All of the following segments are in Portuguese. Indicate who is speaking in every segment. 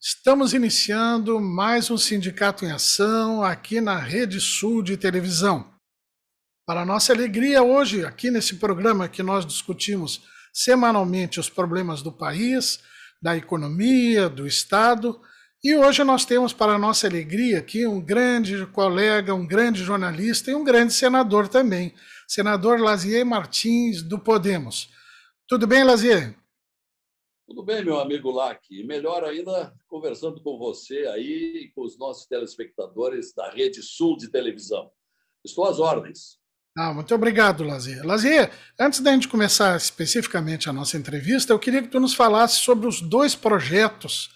Speaker 1: Estamos iniciando mais um Sindicato em Ação aqui na Rede Sul de Televisão. Para nossa alegria, hoje, aqui nesse programa que nós discutimos semanalmente os problemas do país, da economia, do Estado, e hoje nós temos para nossa alegria aqui um grande colega, um grande jornalista e um grande senador também, senador Lazier Martins, do Podemos. Tudo bem, Lazier?
Speaker 2: Tudo bem, meu amigo Lac. E melhor ainda, conversando com você aí e com os nossos telespectadores da Rede Sul de Televisão. Estou às ordens.
Speaker 1: Muito obrigado, Lazier. Lazier, antes da gente começar especificamente a nossa entrevista, eu queria que tu nos falasse sobre os dois projetos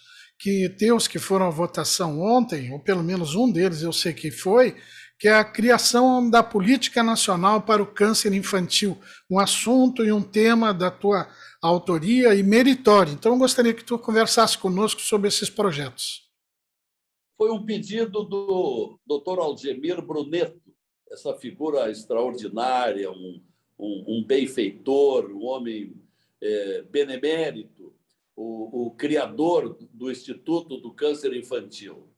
Speaker 1: teus que foram à votação ontem, ou pelo menos um deles eu sei que foi, que é a criação da Política Nacional para o Câncer Infantil, um assunto e um tema da tua autoria e meritório. Então, eu gostaria que tu conversasse conosco sobre esses projetos.
Speaker 2: Foi um pedido do Dr. Aldemir Bruneto, essa figura extraordinária, um benfeitor, um homem benemérito, o criador do Instituto do Câncer Infantil.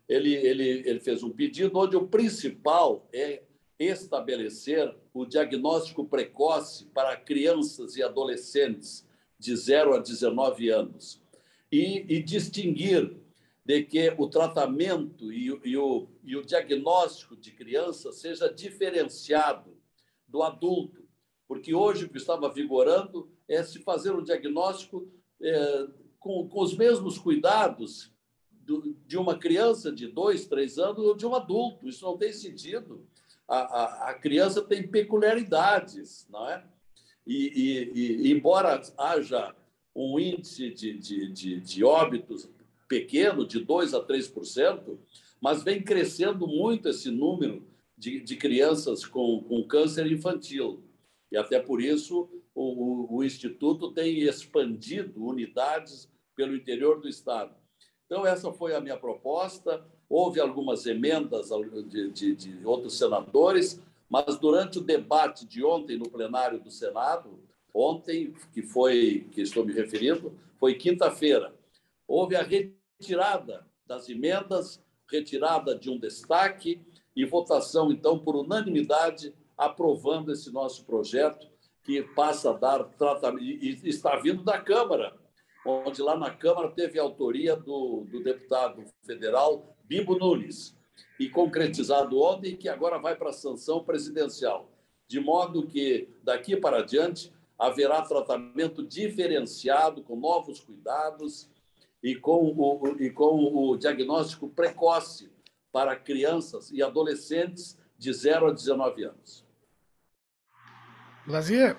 Speaker 2: Ele fez um pedido onde o principal é estabelecer o diagnóstico precoce para crianças e adolescentes de 0 a 19 anos e distinguir de que o tratamento e o diagnóstico de criança seja diferenciado do adulto, porque hoje o que estava vigorando é se fazer um diagnóstico com os mesmos cuidados de uma criança de 2, 3 anos ou de um adulto. Isso não tem sentido. A criança tem peculiaridades, não é? E embora haja um índice de óbitos pequeno, de 2 a 3%, mas vem crescendo muito esse número de crianças com câncer infantil. E até por isso o Instituto tem expandido unidades pelo interior do Estado. Então, essa foi a minha proposta. Houve algumas emendas de outros senadores, mas durante o debate de ontem no plenário do Senado, ontem, que estou me referindo, foi quinta-feira, houve a retirada das emendas, retirada de um destaque e votação, então, por unanimidade, aprovando esse nosso projeto, que passa a dar tratamento, e está vindo da Câmara, onde lá na Câmara teve a autoria do deputado federal Bibo Nunes, e concretizado ontem, que agora vai para a sanção presidencial, de modo que, daqui para adiante, haverá tratamento diferenciado, com novos cuidados e com o diagnóstico precoce para crianças e adolescentes de 0 a 19 anos.
Speaker 1: Lazier,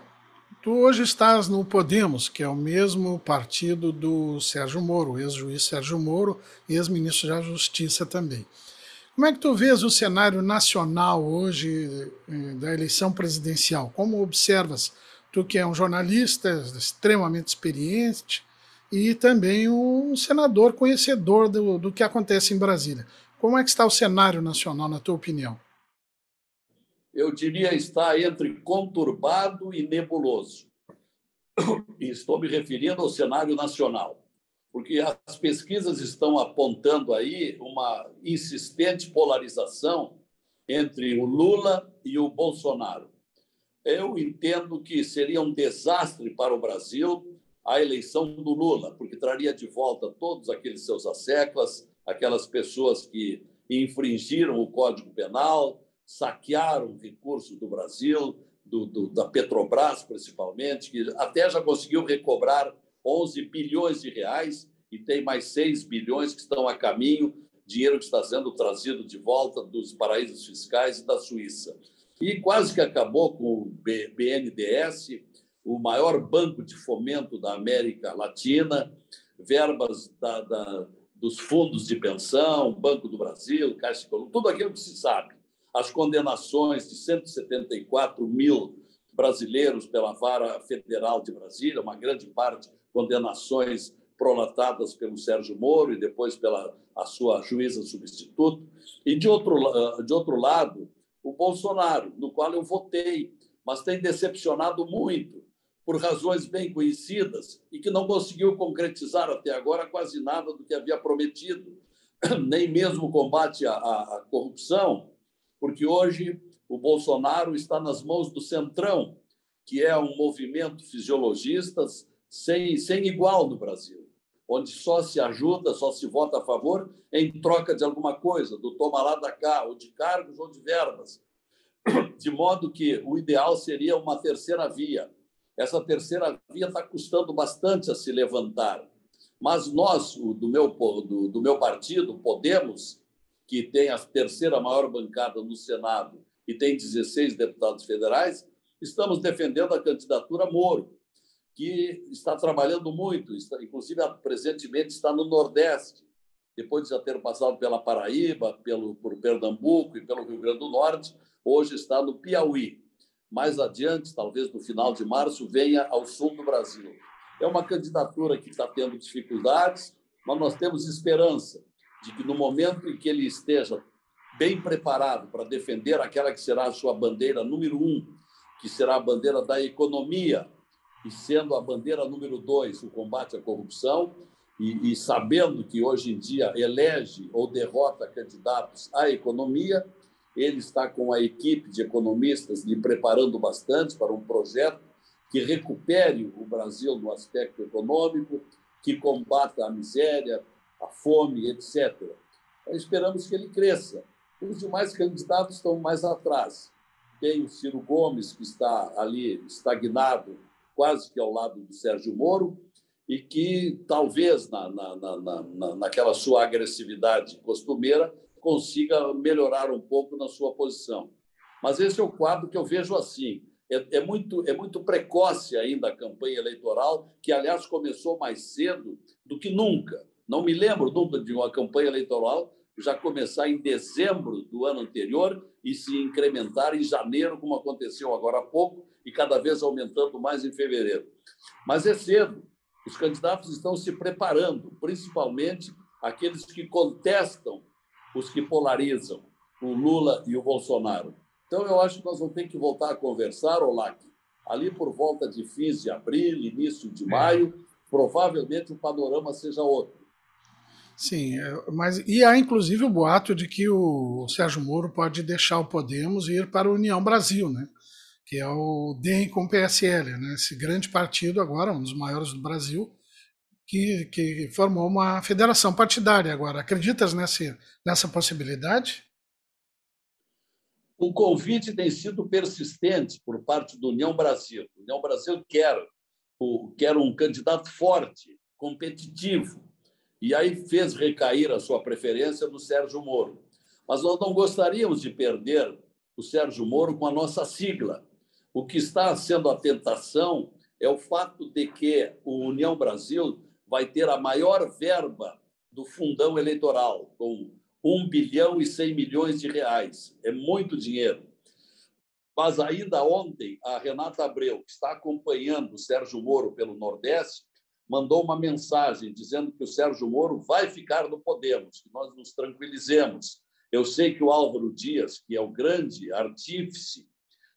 Speaker 1: tu hoje estás no Podemos, que é o mesmo partido do Sérgio Moro, ex-juiz Sérgio Moro, ex-ministro da Justiça também. Como é que tu vês o cenário nacional hoje da eleição presidencial? Como observas, tu que é um jornalista extremamente experiente e também um senador conhecedor do que acontece em Brasília. Como é que está o cenário nacional, na tua opinião?
Speaker 2: Eu diria está entre conturbado e nebuloso. E estou me referindo ao cenário nacional, porque as pesquisas estão apontando aí uma insistente polarização entre o Lula e o Bolsonaro. Eu entendo que seria um desastre para o Brasil a eleição do Lula, porque traria de volta todos aqueles seus asseclas, aquelas pessoas que infringiram o Código Penal, saquearam recursos do Brasil, da Petrobras, principalmente, que até já conseguiu recobrar 11 bilhões de reais e tem mais 6 bilhões que estão a caminho, dinheiro que está sendo trazido de volta dos paraísos fiscais e da Suíça. E quase que acabou com o BNDES, o maior banco de fomento da América Latina, verbas dos fundos de pensão, Banco do Brasil, Caixa Econômica, tudo aquilo que se sabe. As condenações de 174 mil brasileiros pela Vara Federal de Brasília, uma grande parte condenações prolatadas pelo Sérgio Moro e depois pela a sua juíza substituta. E, de outro lado, o Bolsonaro, no qual eu votei, mas tem decepcionado muito, por razões bem conhecidas, e que não conseguiu concretizar até agora quase nada do que havia prometido, nem mesmo o combate à corrupção, porque hoje o Bolsonaro está nas mãos do Centrão, que é um movimento fisiologista sem igual no Brasil, onde só se ajuda, só se vota a favor em troca de alguma coisa, do toma lá da cá, ou de cargos ou de verbas. De modo que o ideal seria uma terceira via. Essa terceira via está custando bastante a se levantar. Mas nós, do meu partido, Podemos, que tem a terceira maior bancada no Senado e tem 16 deputados federais, estamos defendendo a candidatura Moro, que está trabalhando muito, inclusive presentemente está no Nordeste, depois de já ter passado pela Paraíba, por Pernambuco e pelo Rio Grande do Norte, hoje está no Piauí. Mais adiante, talvez no final de março, venha ao sul do Brasil. É uma candidatura que está tendo dificuldades, mas nós temos esperança de que, no momento em que ele esteja bem preparado para defender aquela que será a sua bandeira número 1, que será a bandeira da economia, e sendo a bandeira número 2 o combate à corrupção, e sabendo que hoje em dia elege ou derrota candidatos à economia, ele está com a equipe de economistas lhe preparando bastante para um projeto que recupere o Brasil no aspecto econômico, que combata a miséria, a fome, etc. Então, esperamos que ele cresça. Os demais candidatos estão mais atrás. Tem o Ciro Gomes, que está ali estagnado, quase que ao lado do Sérgio Moro, e que talvez, naquela sua agressividade costumeira, consiga melhorar um pouco na sua posição. Mas esse é o quadro que eu vejo assim. É muito precoce ainda a campanha eleitoral, que, aliás, começou mais cedo do que nunca. Não me lembro nunca de uma campanha eleitoral já começar em dezembro do ano anterior e se incrementar em janeiro, como aconteceu agora há pouco, e cada vez aumentando mais em fevereiro. Mas é cedo. Os candidatos estão se preparando, principalmente aqueles que contestam os que polarizam, o Lula e o Bolsonaro. Então, eu acho que nós vamos ter que voltar a conversar, Olak, ali por volta de fins de abril, início de maio, provavelmente o panorama seja outro.
Speaker 1: Sim, mas e há inclusive o boato de que o Sérgio Moro pode deixar o Podemos e ir para a União Brasil, né? Que é o DEM com o PSL, né? Esse grande partido agora, um dos maiores do Brasil, que formou uma federação partidária agora. Acreditas nessa possibilidade?
Speaker 2: O convite tem sido persistente por parte do União Brasil. A União Brasil quer um candidato forte, competitivo, e aí fez recair a sua preferência no Sérgio Moro. Mas nós não gostaríamos de perder o Sérgio Moro com a nossa sigla. O que está sendo a tentação é o fato de que o União Brasil vai ter a maior verba do fundão eleitoral, com 1 bilhão e 100 milhões de reais. É muito dinheiro. Mas ainda ontem, a Renata Abreu, que está acompanhando o Sérgio Moro pelo Nordeste, mandou uma mensagem dizendo que o Sérgio Moro vai ficar no Podemos, que nós nos tranquilizemos. Eu sei que o Álvaro Dias, que é o grande artífice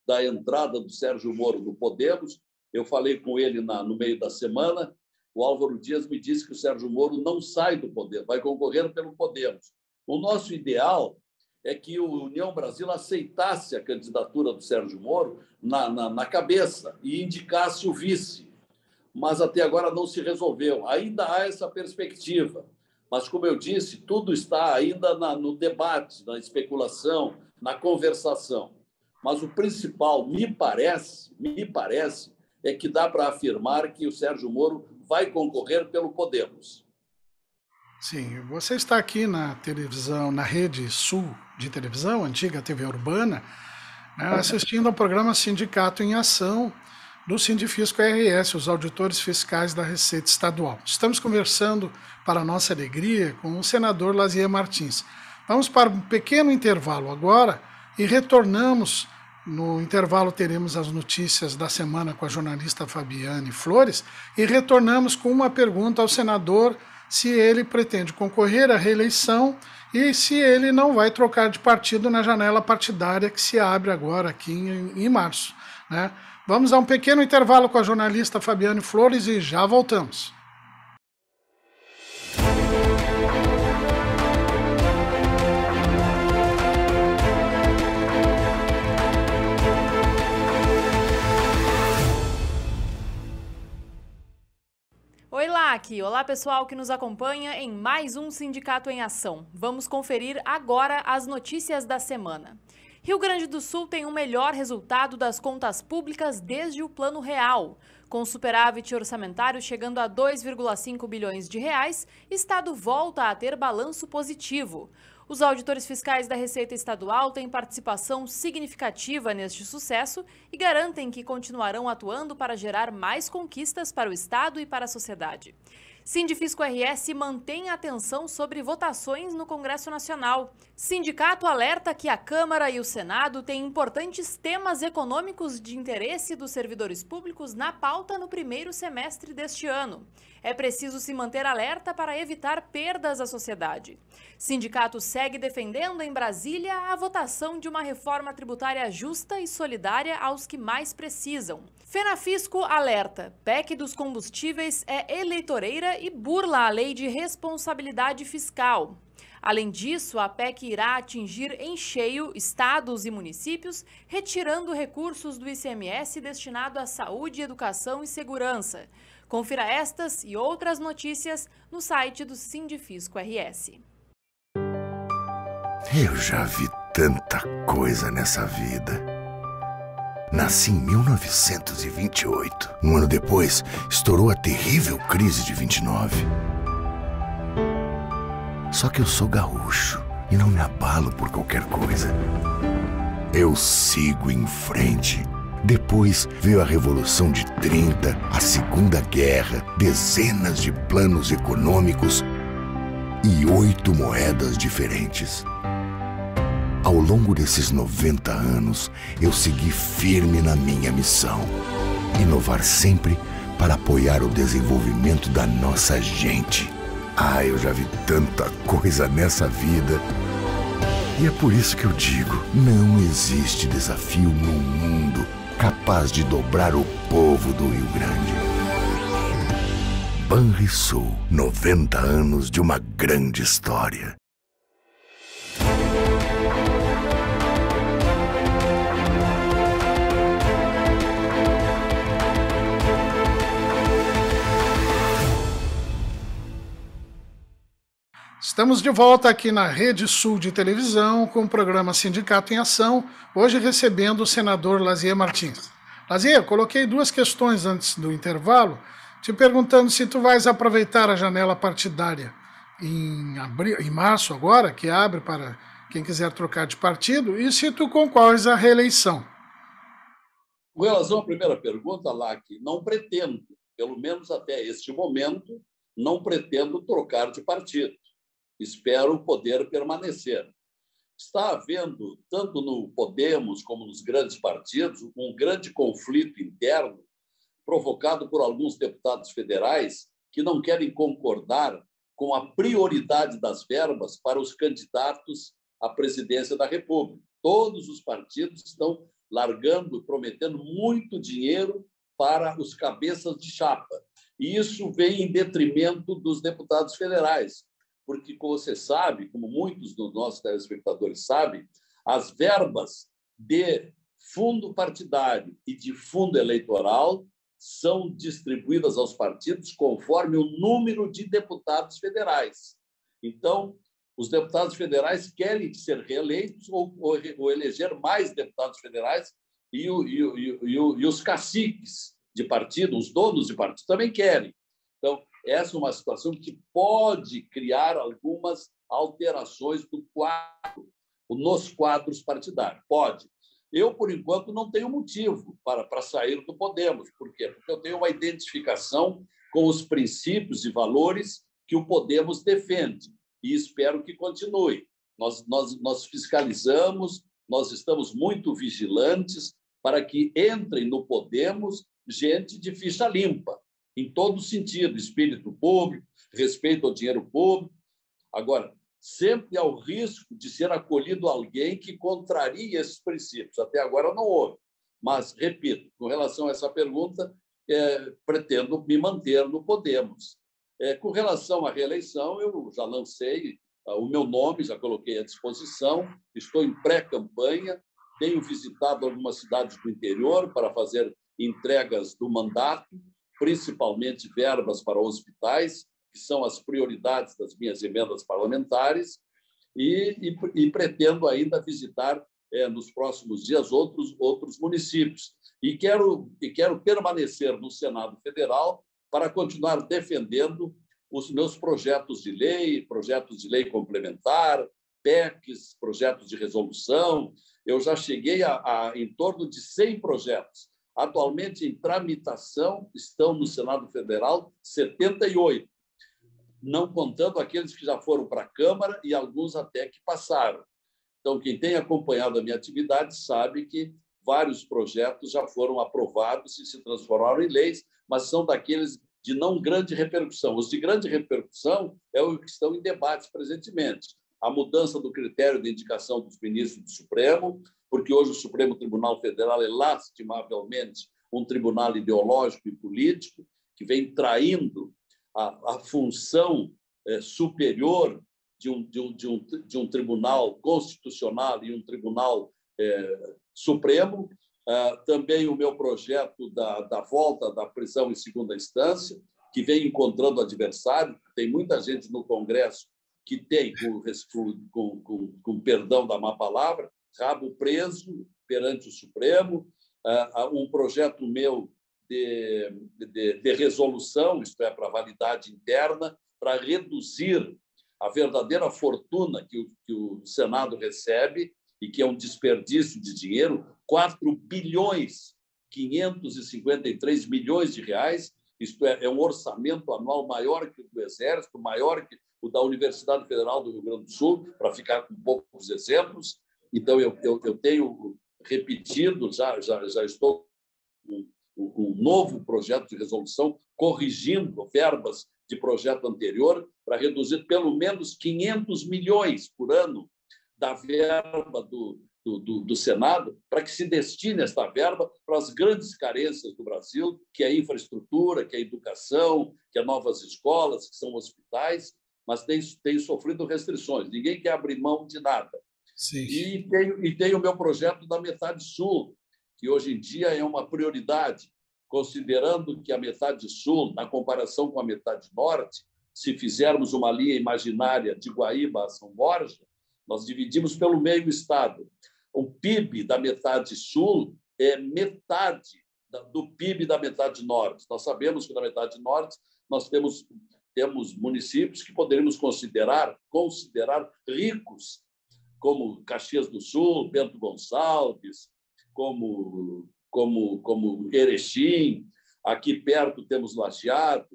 Speaker 2: da entrada do Sérgio Moro no Podemos, eu falei com ele no meio da semana, o Álvaro Dias me disse que o Sérgio Moro não sai do Podemos, vai concorrer pelo Podemos. O nosso ideal é que o União Brasil aceitasse a candidatura do Sérgio Moro na cabeça e indicasse o vice. Mas até agora não se resolveu. Ainda há essa perspectiva. Mas, como eu disse, tudo está ainda no debate, na especulação, na conversação. Mas o principal, me parece, é que dá para afirmar que o Sérgio Moro vai concorrer pelo Podemos.
Speaker 1: Sim, você está aqui na televisão, na Rede Sul de televisão, antiga TV Urbana, né, assistindo ao programa Sindicato em Ação, do Sindifisco RS, os auditores fiscais da Receita Estadual. Estamos conversando, para nossa alegria, com o senador Lazier Martins. Vamos para um pequeno intervalo agora e retornamos. No intervalo teremos as notícias da semana com a jornalista Fabiane Flores e retornamos com uma pergunta ao senador se ele pretende concorrer à reeleição e se ele não vai trocar de partido na janela partidária que se abre agora aqui em março, né? Vamos a um pequeno intervalo com a jornalista Fabiane Flores e já voltamos.
Speaker 3: Oi, Lac! Olá, pessoal que nos acompanha em mais um Sindicato em Ação. Vamos conferir agora as notícias da semana. Rio Grande do Sul tem o melhor resultado das contas públicas desde o Plano Real. Com superávit orçamentário chegando a 2,5 bilhões de reais, Estado volta a ter balanço positivo. Os auditores fiscais da Receita Estadual têm participação significativa neste sucesso e garantem que continuarão atuando para gerar mais conquistas para o Estado e para a sociedade. Sindifisco RS mantém atenção sobre votações no Congresso Nacional. Sindicato alerta que a Câmara e o Senado têm importantes temas econômicos de interesse dos servidores públicos na pauta no primeiro semestre deste ano. É preciso se manter alerta para evitar perdas à sociedade. Sindicato segue defendendo em Brasília a votação de uma reforma tributária justa e solidária aos que mais precisam. Fenafisco alerta: PEC dos combustíveis é eleitoreira e burla a lei de responsabilidade fiscal. Além disso, a PEC irá atingir em cheio estados e municípios, retirando recursos do ICMS destinado à saúde, educação e segurança. Confira estas e outras notícias no site do Sindifisco RS.
Speaker 4: Eu já vi tanta coisa nessa vida. Nasci em 1928. Um ano depois, estourou a terrível crise de 29. Só que eu sou gaúcho e não me abalo por qualquer coisa. Eu sigo em frente. Depois veio a Revolução de 30, a Segunda Guerra, dezenas de planos econômicos e 8 moedas diferentes. Ao longo desses 90 anos, eu segui firme na minha missão. Inovar sempre para apoiar o desenvolvimento da nossa gente. Eu já vi tanta coisa nessa vida. E é por isso que eu digo, não existe desafio no mundo capaz de dobrar o povo do Rio Grande. Banrisul, 90 anos de uma grande história.
Speaker 1: Estamos de volta aqui na Rede Sul de Televisão com o programa Sindicato em Ação, hoje recebendo o senador Lazier Martins. Lazier, coloquei 2 questões antes do intervalo, te perguntando se tu vais aproveitar a janela partidária em março agora, que abre para quem quiser trocar de partido, e se tu concorres à reeleição.
Speaker 2: Com relação à primeira pergunta, Lac, não pretendo, pelo menos até este momento, não pretendo trocar de partido. Espero poder permanecer. Está havendo, tanto no Podemos como nos grandes partidos, um grande conflito interno provocado por alguns deputados federais que não querem concordar com a prioridade das verbas para os candidatos à presidência da República. Todos os partidos estão largando, prometendo muito dinheiro para os cabeças de chapa. E isso vem em detrimento dos deputados federais. Porque, como você sabe, como muitos dos nossos telespectadores sabem, as verbas de fundo partidário e de fundo eleitoral são distribuídas aos partidos conforme o número de deputados federais. Então, os deputados federais querem ser reeleitos ou eleger mais deputados federais e os caciques de partido, os donos de partido, também querem. Então, essa é uma situação que pode criar algumas alterações nos quadros partidários. Pode. Eu, por enquanto, não tenho motivo para sair do Podemos. Por quê? Porque eu tenho uma identificação com os princípios e valores que o Podemos defende e espero que continue. Nós fiscalizamos, nós estamos muito vigilantes para que entrem no Podemos gente de ficha limpa, em todo sentido, espírito público, respeito ao dinheiro público. Agora, sempre há o risco de ser acolhido alguém que contraria esses princípios. Até agora não houve. Mas, repito, com relação a essa pergunta, pretendo me manter no Podemos. Com relação à reeleição, eu já lancei o meu nome, já coloquei à disposição, estou em pré-campanha, tenho visitado algumas cidades do interior para fazer entregas do mandato, principalmente verbas para hospitais, que são as prioridades das minhas emendas parlamentares, e pretendo ainda visitar nos próximos dias outros municípios. E quero permanecer no Senado Federal para continuar defendendo os meus projetos de lei complementar, PECs, projetos de resolução. Eu já cheguei a em torno de 100 projetos. Atualmente, em tramitação, estão no Senado Federal 78, não contando aqueles que já foram para a Câmara e alguns até que passaram. Então, quem tem acompanhado a minha atividade sabe que vários projetos já foram aprovados e se transformaram em leis, mas são daqueles de não grande repercussão. Os de grande repercussão é os que estão em debates presentemente. A mudança do critério de indicação dos ministros do Supremo, porque hoje o Supremo Tribunal Federal é lastimavelmente um tribunal ideológico e político que vem traindo a função superior de um tribunal constitucional e um tribunal supremo. Também o meu projeto da volta da prisão em segunda instância, que vem encontrando adversário. Tem muita gente no Congresso que tem, com perdão da má palavra, rabo preso perante o Supremo. Um projeto meu de resolução, isto é, para validade interna, para reduzir a verdadeira fortuna que o Senado recebe e que é um desperdício de dinheiro, 4 bilhões 553 milhões de reais, isto é um orçamento anual maior que o do Exército, maior que o da Universidade Federal do Rio Grande do Sul, para ficar com poucos exemplos. Então, eu tenho repetido, já estou com um novo projeto de resolução, corrigindo verbas de projeto anterior, para reduzir pelo menos 500 milhões por ano da verba do Senado, para que se destine esta verba para as grandes carências do Brasil, que é a infraestrutura, que é a educação, que é novas escolas, que são hospitais, mas tem sofrido restrições. Ninguém quer abrir mão de nada.
Speaker 1: Sim.
Speaker 2: E tem o meu projeto da metade sul, que hoje em dia é uma prioridade, considerando que a metade sul, na comparação com a metade norte, se fizermos uma linha imaginária de Guaíba a São Borja, nós dividimos pelo meio o estado. O PIB da metade sul é metade do PIB da metade norte. Nós sabemos que na metade norte nós temos municípios que poderíamos considerar ricos, como Caxias do Sul, Bento Gonçalves, como Erechim. Aqui perto temos Lajeado,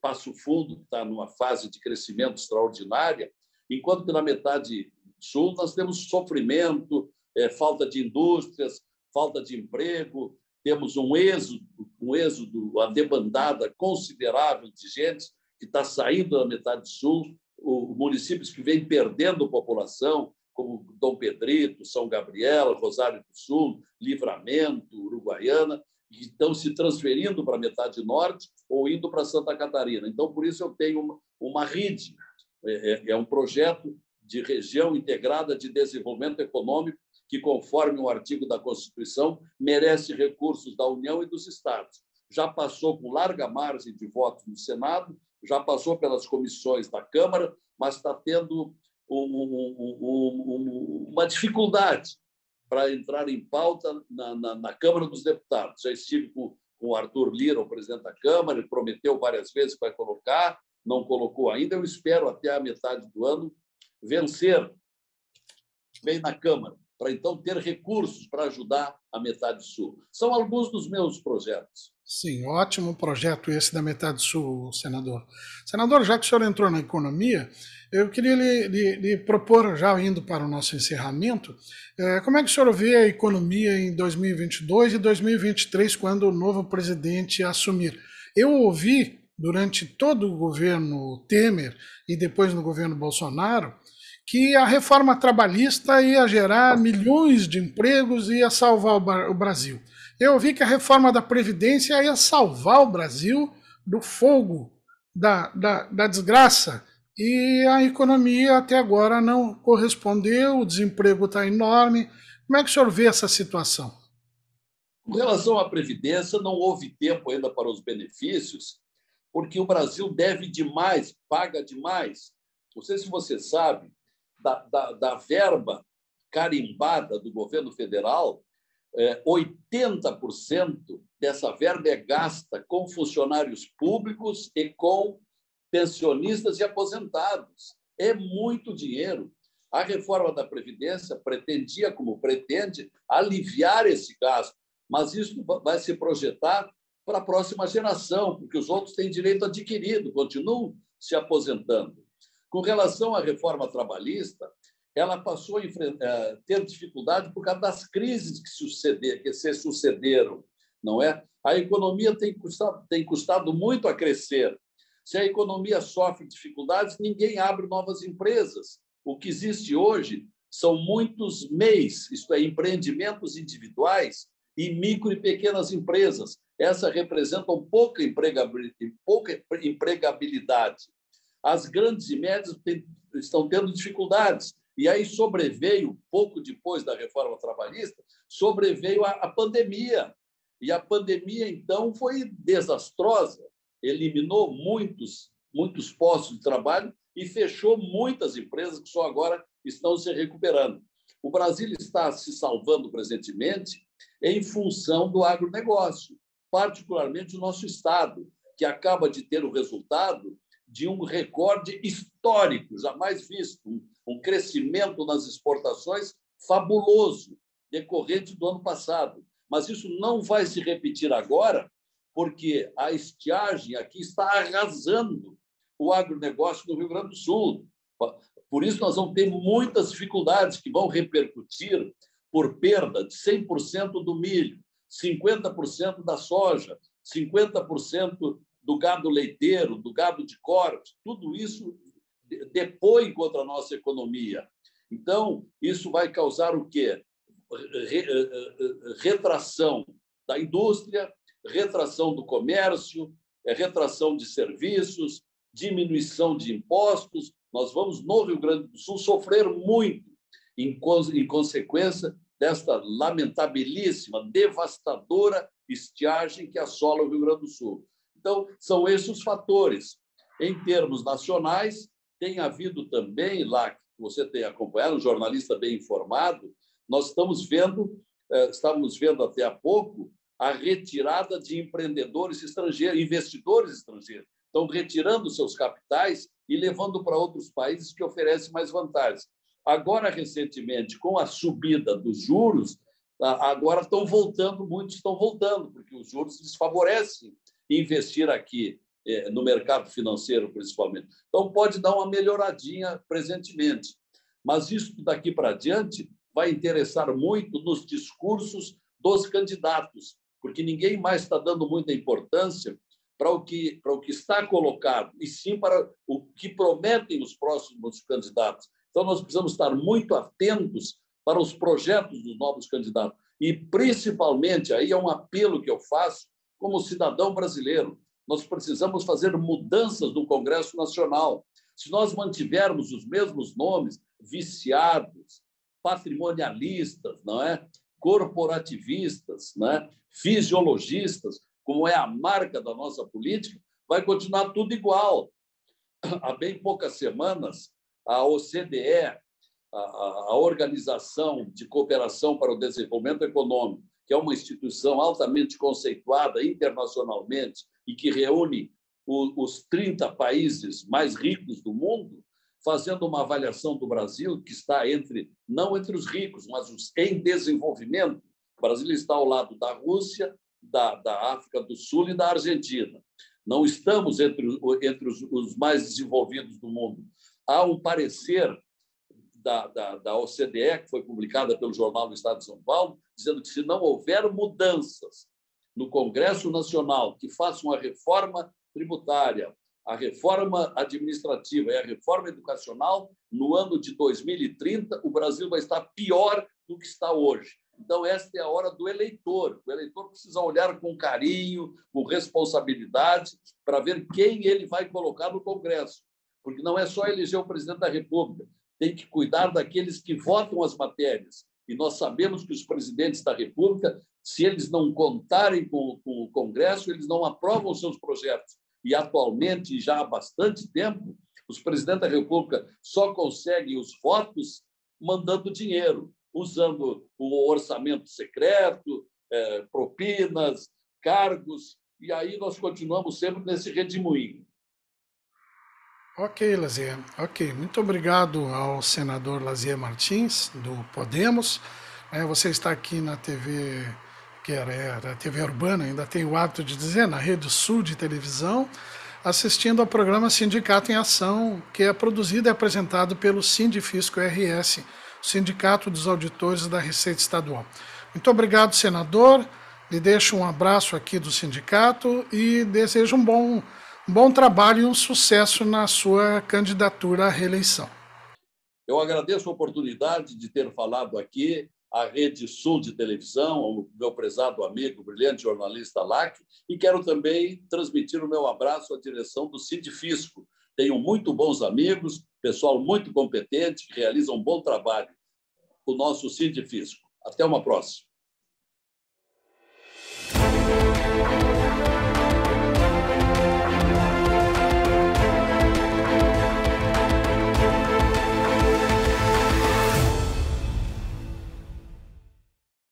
Speaker 2: Passo Fundo, que está numa fase de crescimento extraordinária, enquanto que na metade sul nós temos sofrimento, falta de indústrias, falta de emprego, temos um êxodo, uma debandada considerável de gente que está saindo da metade sul, municípios que vêm perdendo população, como Dom Pedrito, São Gabriel, Rosário do Sul, Livramento, Uruguaiana, que estão se transferindo para a metade norte ou indo para Santa Catarina. Então, por isso, eu tenho uma RID, é um projeto de região integrada de desenvolvimento econômico que, conforme um artigo da Constituição, merece recursos da União e dos Estados. Já passou com larga margem de votos no Senado, já passou pelas comissões da Câmara, mas está tendo uma dificuldade para entrar em pauta na Câmara dos Deputados. Já estive com o Arthur Lira, o presidente da Câmara, ele prometeu várias vezes que vai colocar, não colocou ainda. Eu espero até a metade do ano vencer bem na Câmara, para então ter recursos para ajudar a metade sul. São alguns dos meus projetos.
Speaker 1: Sim, ótimo projeto esse da metade sul, senador. Senador, já que o senhor entrou na economia, eu queria lhe propor, já indo para o nosso encerramento, como é que o senhor vê a economia em 2022 e 2023, quando o novo presidente assumir? Eu ouvi, durante todo o governo Temer e depois no governo Bolsonaro, que a reforma trabalhista ia gerar milhões de empregos e ia salvar o Brasil. Eu ouvi que a reforma da Previdência ia salvar o Brasil do fogo, da desgraça. E a economia até agora não correspondeu, o desemprego está enorme. Como é que o senhor vê essa situação?
Speaker 2: Com relação à Previdência, não houve tempo ainda para os benefícios, porque o Brasil deve demais, paga demais. Não sei se você sabe, da verba carimbada do governo federal, 80% dessa verba é gasta com funcionários públicos e com pensionistas e aposentados. É muito dinheiro. A reforma da Previdência pretendia, como pretende, aliviar esse gasto, mas isso vai se projetar para a próxima geração, porque os outros têm direito adquirido, continuam se aposentando. Com relação à reforma trabalhista, ela passou a ter dificuldade por causa das crises que se sucederam, não é? A economia tem custado muito a crescer. Se a economia sofre dificuldades, ninguém abre novas empresas. O que existe hoje são muitos MEIs, isto é, empreendimentos individuais e micro e pequenas empresas. Essas representam pouca empregabilidade. As grandes e médias estão tendo dificuldades. E aí sobreveio, pouco depois da reforma trabalhista, sobreveio a pandemia. E a pandemia, então, foi desastrosa. Eliminou muitos postos de trabalho e fechou muitas empresas que só agora estão se recuperando. O Brasil está se salvando presentemente em função do agronegócio, particularmente o nosso Estado, que acaba de ter o resultado de um recorde histórico, jamais visto, um crescimento nas exportações fabuloso, decorrente do ano passado. Mas isso não vai se repetir agora, porque a estiagem aqui está arrasando o agronegócio no Rio Grande do Sul. Por isso, nós vamos ter muitas dificuldades que vão repercutir por perda de 100% do milho, 50% da soja, 50% do gado leiteiro, do gado de corte. Tudo isso depõe contra a nossa economia. Então, isso vai causar o quê? Retração da indústria, retração do comércio, retração de serviços, diminuição de impostos. Nós vamos, no Rio Grande do Sul, sofrer muito em consequência desta lamentabilíssima, devastadora estiagem que assola o Rio Grande do Sul. Então, são esses os fatores. Em termos nacionais, tem havido também, lá que você tem acompanhado, um jornalista bem informado, nós estamos vendo até há pouco a retirada de empreendedores estrangeiros, investidores estrangeiros. Estão retirando seus capitais e levando para outros países que oferecem mais vantagens. Agora, recentemente, com a subida dos juros, agora muitos estão voltando, porque os juros desfavorecem investir aqui no mercado financeiro, principalmente. Então, pode dar uma melhoradinha presentemente. Mas isso daqui para diante vai interessar muito nos discursos dos candidatos, porque ninguém mais está dando muita importância para o que está colocado, e sim para o que prometem os próximos candidatos. Então, nós precisamos estar muito atentos para os projetos dos novos candidatos. E, principalmente, aí é um apelo que eu faço como cidadão brasileiro. Nós precisamos fazer mudanças no Congresso Nacional. Se nós mantivermos os mesmos nomes, viciados, patrimonialistas, não é? Corporativistas, não é? Fisiologistas, como é a marca da nossa política, vai continuar tudo igual. Há bem poucas semanas, a OCDE, a Organização de Cooperação para o Desenvolvimento Econômico, que é uma instituição altamente conceituada internacionalmente e que reúne os 30 países mais ricos do mundo, fazendo uma avaliação do Brasil, que está não entre os ricos, mas os em desenvolvimento. O Brasil está ao lado da Rússia, da África do Sul e da Argentina. Não estamos entre os mais desenvolvidos do mundo. Há um parecer da OCDE, que foi publicada pelo Jornal do Estado de São Paulo, dizendo que, se não houver mudanças no Congresso Nacional que façam a reforma tributária, a reforma administrativa e a reforma educacional, no ano de 2030, o Brasil vai estar pior do que está hoje. Então, esta é a hora do eleitor. O eleitor precisa olhar com carinho, com responsabilidade, para ver quem ele vai colocar no Congresso. Porque não é só eleger o presidente da República, tem que cuidar daqueles que votam as matérias. E nós sabemos que os presidentes da República, se eles não contarem com o Congresso, eles não aprovam os seus projetos. E, atualmente, já há bastante tempo, os presidentes da República só conseguem os votos mandando dinheiro, usando o orçamento secreto, propinas, cargos, e aí nós continuamos sempre nesse redemoinho.
Speaker 1: Ok, Lazier. Ok, muito obrigado ao senador Lazier Martins, do Podemos. Você está aqui na TV, que era a TV Urbana, ainda tem o hábito de dizer, na Rede Sul de televisão, assistindo ao programa Sindicato em Ação, que é produzido e apresentado pelo Sindifisco RS, Sindicato dos Auditores da Receita Estadual. Muito obrigado, senador. Lhe deixo um abraço aqui do sindicato e desejo um bom trabalho e um sucesso na sua candidatura à reeleição.
Speaker 2: Eu agradeço a oportunidade de ter falado aqui à Rede Sul de televisão, ao meu prezado amigo, brilhante jornalista Lac, e quero também transmitir o meu abraço à direção do Sindifisco. Tenho muito bons amigos, pessoal muito competente, que realiza um bom trabalho. O nosso Sindifisco. Até uma próxima.